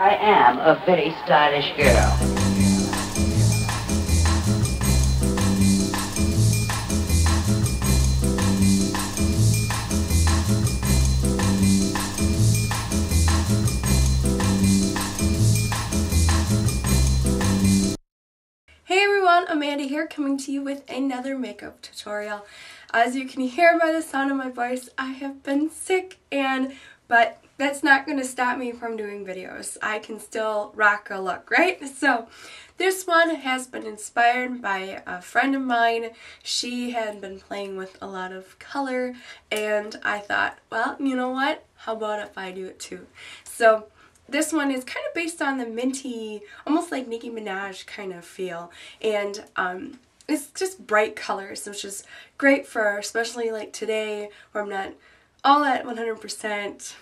I am a very stylish girl. Hey everyone, Amanda here, coming to you with another makeup tutorial. As you can hear by the sound of my voice, I have been sick, but that's not going to stop me from doing videos. I can still rock a look, right? So this one has been inspired by a friend of mine. She had been playing with a lot of color, and I thought, well, you know what? How about if I do it too? So this one is kind of based on the minty, almost like Nicki Minaj kind of feel, and it's just bright colors, which is great for especially like today where I'm not all at 100%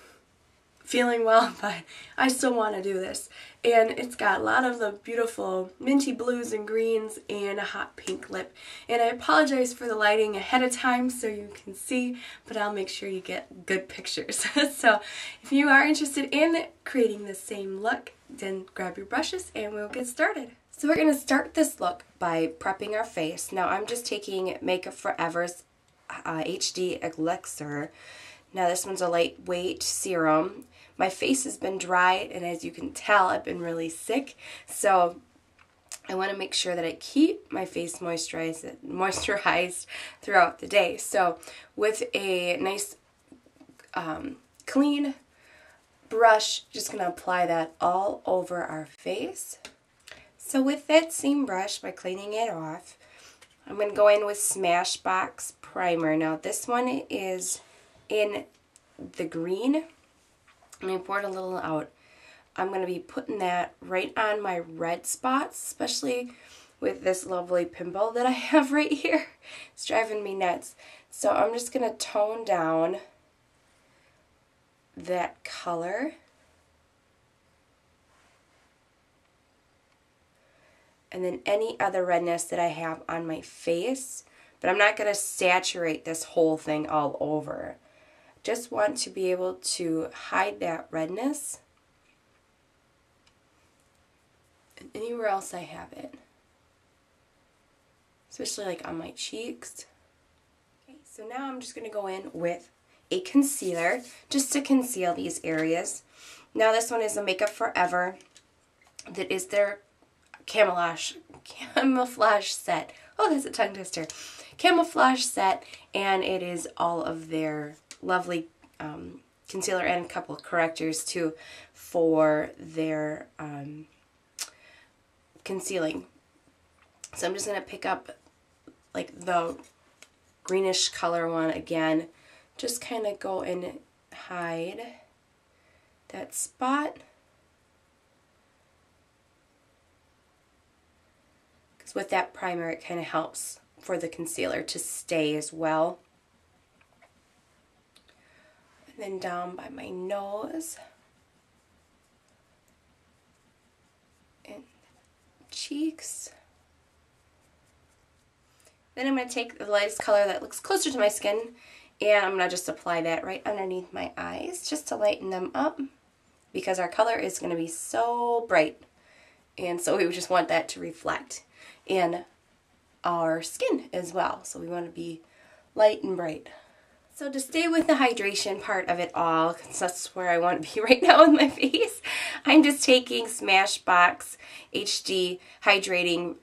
feeling well, but I still want to do this. And it's got a lot of the beautiful minty blues and greens and a hot pink lip. And I apologize for the lighting ahead of time so you can see, but I'll make sure you get good pictures. So if you are interested in creating the same look, then grab your brushes and we'll get started. So we're going to start this look by prepping our face. Now I'm just taking Makeup Forever's HD Elixir. Now this one's a lightweight serum. My face has been dry, and as you can tell, I've been really sick. So I want to make sure that I keep my face moisturized throughout the day. So with a nice clean brush, just going to apply that all over our face. So with that same brush, by cleaning it off, I'm going to go in with Smashbox Primer. Now this one is in the green. I'm going to pour it a little out. I'm going to be putting that right on my red spots, especially with this lovely pimple that I have right here. It's driving me nuts. So I'm just going to tone down that color. And then any other redness that I have on my face. But I'm not going to saturate this whole thing all over. Just want to be able to hide that redness and anywhere else I have it, especially like on my cheeks. Okay, so now I'm just going to go in with a concealer just to conceal these areas. Now this one is a Makeup Forever. That is their camouflage set. Oh, that's a tongue twister. Camouflage set, and it is all of their lovely concealer and a couple of correctors too for their concealing. So I'm just going to pick up like the greenish color one again, just kind of go and hide that spot, because with that primer it kind of helps for the concealer to stay as well. Then down by my nose and cheeks. Then I'm going to take the lightest color that looks closer to my skin, and I'm going to just apply that right underneath my eyes just to lighten them up, because our color is going to be so bright, and so we just want that to reflect in our skin as well. So we want to be light and bright. So to stay with the hydration part of it all, because that's where I want to be right now with my face, I'm just taking Smashbox HD Hydrating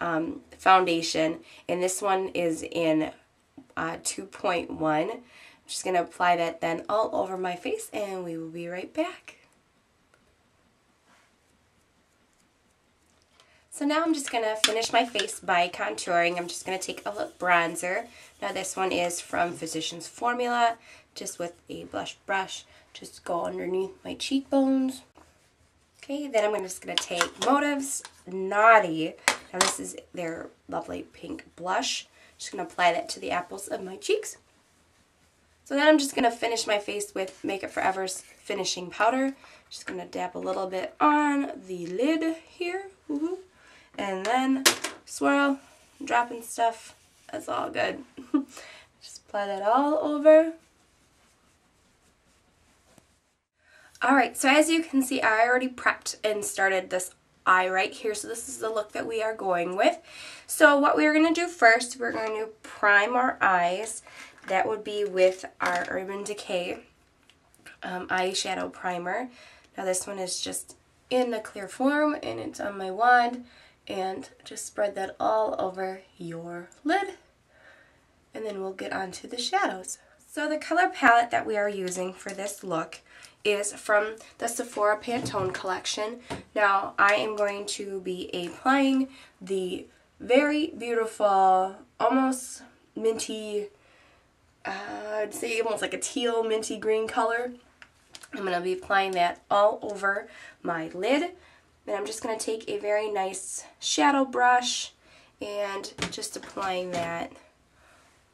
Foundation, and this one is in 2.1. I'm just going to apply that then all over my face, and we will be right back. So now I'm just going to finish my face by contouring. I'm just going to take a lip bronzer. Now this one is from Physicians Formula, just with a blush brush. Just go underneath my cheekbones. Okay, then I'm just going to take Motive's Naughty. Now this is their lovely pink blush. Just going to apply that to the apples of my cheeks. So then I'm just going to finish my face with Makeup Forever's finishing powder. Just going to dab a little bit on the lid here. Woohoo. And then swirl, dropping stuff. That's all good. Just apply that all over. Alright, so as you can see, I already prepped and started this eye right here. So this is the look that we are going with. So what we're going to do first, we're going to prime our eyes. That would be with our Urban Decay eyeshadow primer. Now this one is just in the clear form and it's on my wand. And just spread that all over your lid. And then we'll get onto the shadows. So the color palette that we are using for this look is from the Sephora Pantone collection. Now I am going to be applying the very beautiful, almost minty, I'd say almost like a teal minty green color. I'm going to be applying that all over my lid. And I'm just going to take a very nice shadow brush and just applying that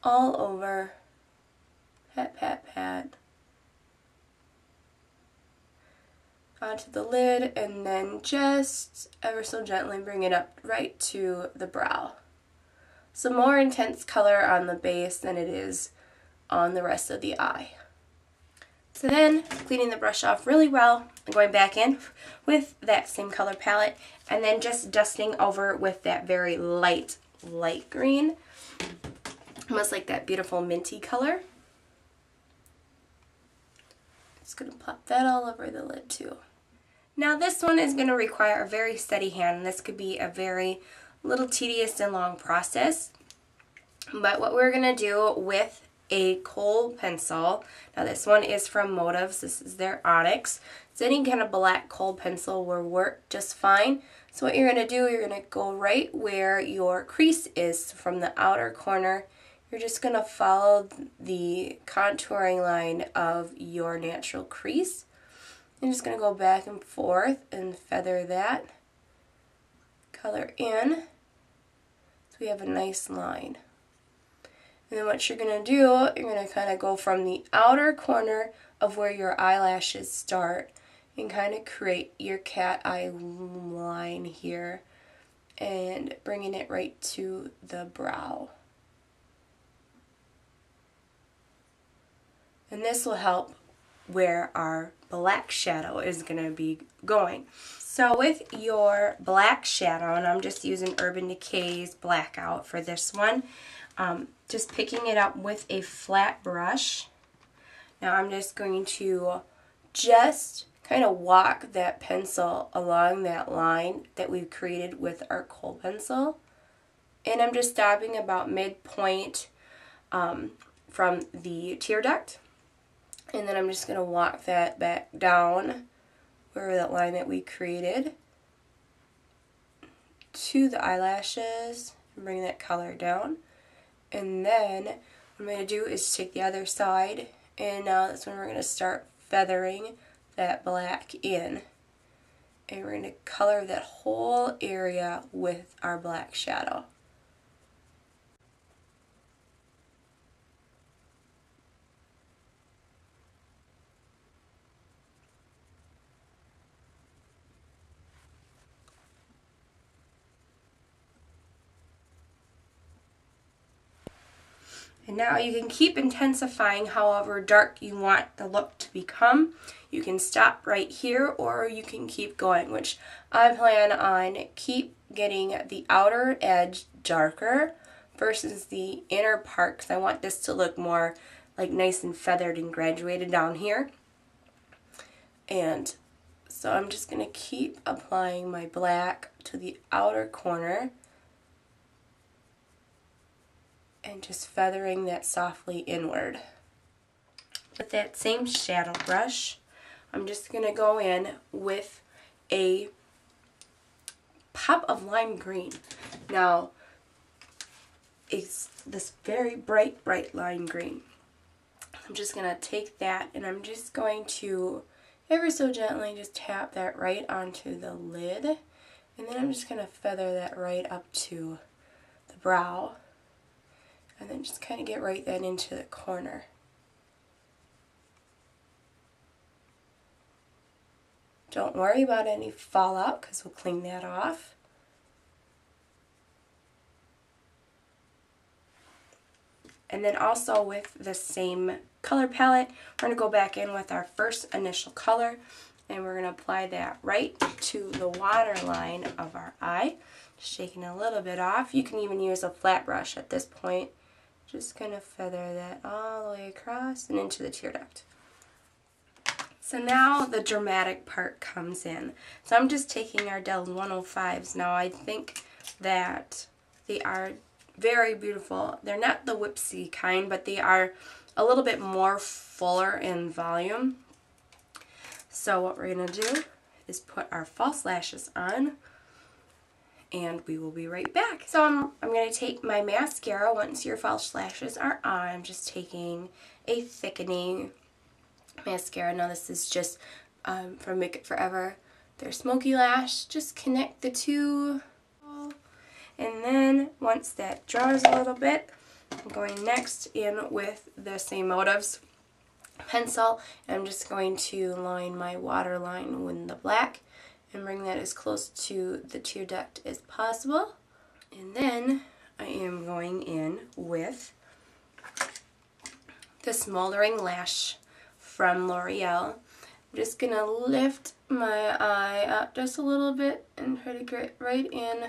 all over. Pat, pat, pat. Onto the lid, and then just ever so gently bring it up right to the brow. Some more intense color on the base than it is on the rest of the eye. So then, cleaning the brush off really well, and going back in with that same color palette, and then just dusting over with that very light green, almost like that beautiful minty color. Just going to pop that all over the lid too. Now this one is going to require a very steady hand. This could be a very little tedious and long process. But what we're going to do with a kohl pencil, now this one is from Motives, this is their Onyx. So any kind of black kohl pencil will work just fine. So what you're going to do, you're going to go right where your crease is from the outer corner. You're just going to follow the contouring line of your natural crease. I'm just going to go back and forth and feather that color in so we have a nice line. And then what you're going to do, you're going to kind of go from the outer corner of where your eyelashes start and kind of create your cat eye line here and bringing it right to the brow. And this will help where our black shadow is going to be going. So with your black shadow, and I'm just using Urban Decay's Blackout for this one, just picking it up with a flat brush. Now I'm just going to just kind of walk that pencil along that line that we've created with our kohl pencil. And I'm just stopping about midpoint from the tear duct. And then I'm just going to walk that back down where that line that we created to the eyelashes and bring that color down. And then what I'm going to do is take the other side, and now that's when we're going to start feathering that black in. And we're going to color that whole area with our black shadow. And now you can keep intensifying however dark you want the look to become. You can stop right here or you can keep going, which I plan on keep getting the outer edge darker versus the inner part, because I want this to look more like nice and feathered and graduated down here. And so I'm just going to keep applying my black to the outer corner and just feathering that softly inward. With that same shadow brush, I'm just going to go in with a pop of lime green. Now, it's this very bright lime green. I'm just going to take that and I'm just going to ever so gently just tap that right onto the lid. And then I'm just going to feather that right up to the brow. And then just kind of get right then into the corner. Don't worry about any fallout because we'll clean that off. And then also with the same color palette. We're going to go back in with our first initial color, and we're going to apply that right to the waterline of our eye. Just shaking a little bit off. You can even use a flat brush at this point. Just going to feather that all the way across and into the tear duct. So now the dramatic part comes in. So I'm just taking our Dell's 105s. Now I think that they are very beautiful. They're not the whipsy kind, but they are a little bit more fuller in volume. So what we're going to do is put our false lashes on, and we will be right back. So I'm going to take my mascara. Once your false lashes are on, I'm just taking a thickening mascara. Now this is just from Make It Forever, their Smokey Lash. Just connect the two, and then once that dries a little bit, I'm going next in with the Same Motives pencil. I'm just going to line my waterline with the black and bring that as close to the tear duct as possible. And then I am going in with the Smoldering Lash from L'Oreal. I'm just going to lift my eye up just a little bit and try to get right in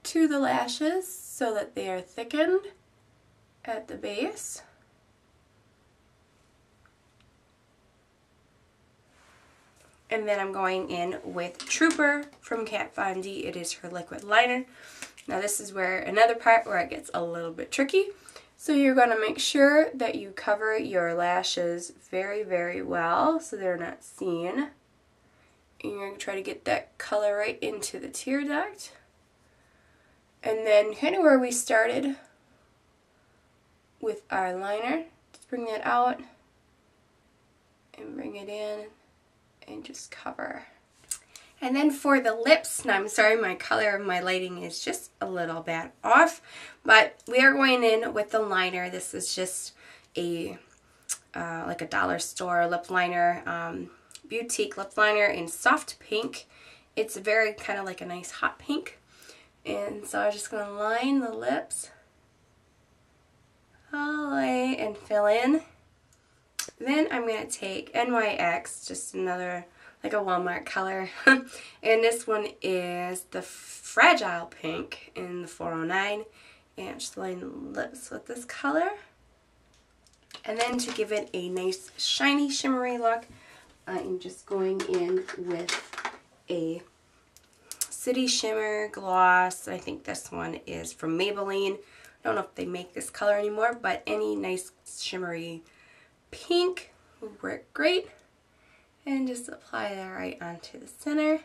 to the lashes so that they are thickened at the base. And then I'm going in with Trooper from Kat Von D. It is her liquid liner. Now this is where another part where it gets a little bit tricky. So you're going to make sure that you cover your lashes very, very well so they're not seen. And you're going to try to get that color right into the tear duct. And then kind of where we started with our liner, just bring that out and bring it in and just cover. And then for the lips, now I'm sorry my color of my lighting is just a little bit off, but we are going in with the liner. This is just a like a dollar store lip liner, boutique lip liner in soft pink. It's very kind of like a nice hot pink. And so I'm just going to line the lips all the way and fill in. Then I'm going to take NYX, just another, like a Walmart color. And this one is the Fragile Pink in the 409. And just line the lips with this color. And then to give it a nice shiny, shimmery look, I'm just going in with a City Shimmer gloss. I think this one is from Maybelline. I don't know if they make this color anymore, but any nice shimmery pink would work great. And just apply that right onto the center.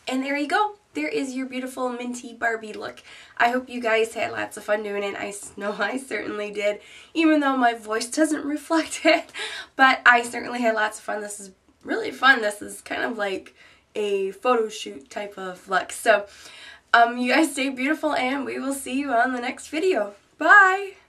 And there you go. There is your beautiful minty Barbie look. I hope you guys had lots of fun doing it. I know I certainly did, even though my voice doesn't reflect it. But I certainly had lots of fun. This is really fun. This is kind of like a photo shoot type of look. So you guys stay beautiful, and we will see you on the next video. Bye!